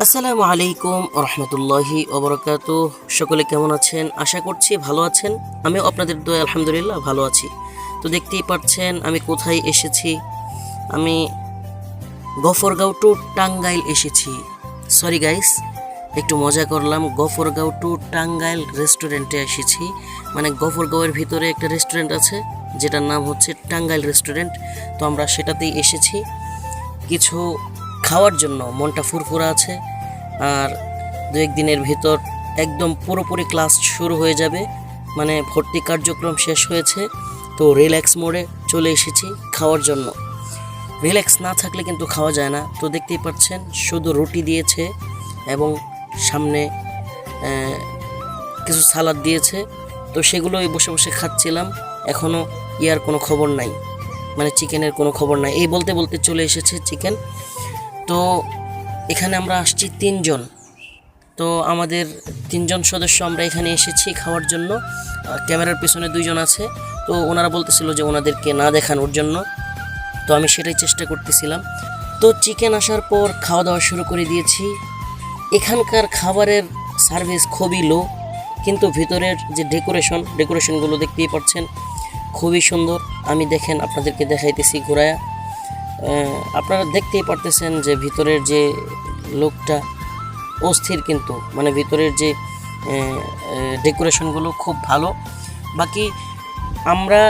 আসসালামু আলাইকুম রহমতুল্লাহি ওবরাকাতুহ। সকলে কেমন আছেন? আশা করছি ভালো আছেন। আমিও আপনাদের দোয়া আলহামদুলিল্লাহ ভালো আছি। তো দেখতেই পাচ্ছেন আমি কোথায় এসেছি। আমি গফরগাঁও টু টাঙ্গাইল এসেছি। সরি গাইস, একটু মজা করলাম। গফরগাঁও টু টাঙ্গাইল রেস্টুরেন্টে এসেছি। মানে গফরগাঁওয়ের ভিতরে একটা রেস্টুরেন্ট আছে যেটার নাম হচ্ছে টাঙ্গাইল রেস্টুরেন্ট। তো আমরা সেটাতেই এসেছি কিছু খাওয়ার জন্য। মনটা ফুরফুরা আছে। আর দু একদিনের ভিতর একদম পুরোপুরি ক্লাস শুরু হয়ে যাবে, মানে ভর্তি কার্যক্রম শেষ হয়েছে। তো রিল্যাক্স মোডে চলে এসেছি খাওয়ার জন্য। রিল্যাক্স না থাকলে কিন্তু খাওয়া যায় না। তো দেখতেই পাচ্ছেন শুধু রুটি দিয়েছে এবং সামনে কিছু সালাদ দিয়েছে। তো সেগুলোই বসে বসে খাচ্ছিলাম। এখনও ইয়ার কোনো খবর নাই, মানে চিকেনের কোনো খবর নাই। এই বলতে বলতে চলে এসেছে চিকেন। তো এখানে আমরা আসছি তিনজন। তো আমাদের তিনজন সদস্য আমরা এখানে এসেছি খাওয়ার জন্য। ক্যামেরার পিছনে দুইজন আছে। তো ওনারা বলতেছিল যে ওনাদেরকে না দেখানোর জন্য। তো আমি সেটাই চেষ্টা করতেছিলাম। তো চিকেন আসার পর খাওয়া দাওয়া শুরু করে দিয়েছি। এখানকার খাবারের সার্ভিস খুবই লো, কিন্তু ভিতরের যে ডেকোরেশনগুলো দেখতেই পাচ্ছেন খুবই সুন্দর। আমি দেখেন আপনাদেরকে দেখাইতেছি ঘোরায়া। আপনারা দেখতেই পারতেছেন যে ভিতরের যে লোকটা অস্থির, কিন্তু মানে ভিতরের যে ডেকোরেশনগুলো খুব ভালো। বাকি আমরা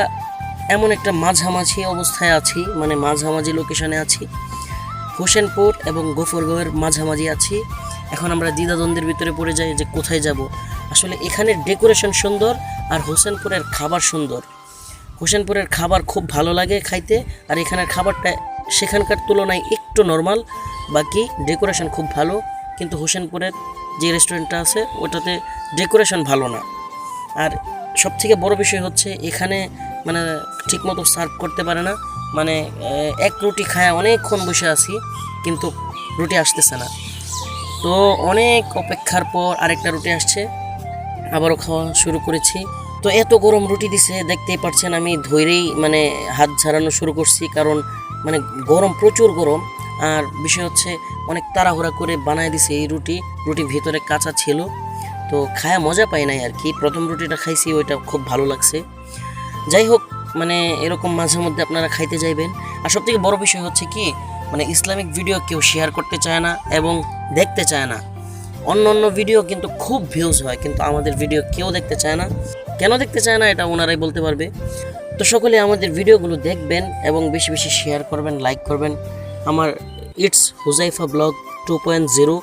এমন একটা মাঝামাঝি অবস্থায় আছি, মানে মাঝামাঝি লোকেশনে আছি। হোসেনপুর এবং গফরগাঁওয়ের মাঝামাঝি আছি। এখন আমরা দ্বিধাদ্বন্দ্বের ভিতরে পড়ে যাই যে কোথায় যাব। আসলে এখানের ডেকোরেশন সুন্দর আর হোসেনপুরের খাবার সুন্দর। হোসেনপুরের খাবার খুব ভালো লাগে খাইতে, আর এখানের খাবারটা সেখানকার তুলনায় একটু নর্মাল। বাকি ডেকোরেশন খুব ভালো, কিন্তু হোসেনপুরের যে রেস্টুরেন্টটা আছে ওটাতে ডেকোরেশন ভালো না। আর সবথেকে বড় বিষয় হচ্ছে এখানে মানে ঠিকমতো সার্ভ করতে পারে না। মানে এক রুটি খায় অনেকক্ষণ বসে আছি, কিন্তু রুটি আসতেছে না। তো অনেক অপেক্ষার পর আরেকটা রুটি আসছে, আবারও খাওয়া শুরু করেছি। তো এত গরম রুটি দিছে, দেখতেই পাচ্ছেন আমি ধৈরেই মানে হাত ঝাড়ানো শুরু করছি, কারণ মানে গরম, প্রচুর গরম। আর বিষয় হচ্ছে অনেক তাড়াহুড়া করে বানায় দিছে এই রুটি ভিতরে কাঁচা ছিল। তো খায়া মজা পাই নাই আর কি। প্রথম রুটিটা খাইছি, ওইটা খুব ভালো লাগছে। যাই হোক, মানে এরকম মাঝে মধ্যে আপনারা খাইতে যাইবেন। আর সবথেকে বড় বিষয় হচ্ছে কি, মানে ইসলামিক ভিডিও কেউ শেয়ার করতে চায় না এবং দেখতে চায় না। অন্য অন্য ভিডিও কিন্তু খুব ভিউজ হয়, কিন্তু আমাদের ভিডিও কেউ দেখতে চায় না। কেন দেখতে চায় না এটা ওনারাই বলতে পারবে। তো সকলে আমাদের ভিডিওগুলো দেখবেন এবং বেশি বেশি শেয়ার করবেন, লাইক করবেন। আমার ইটস হুজাইফা ব্লগ 2.0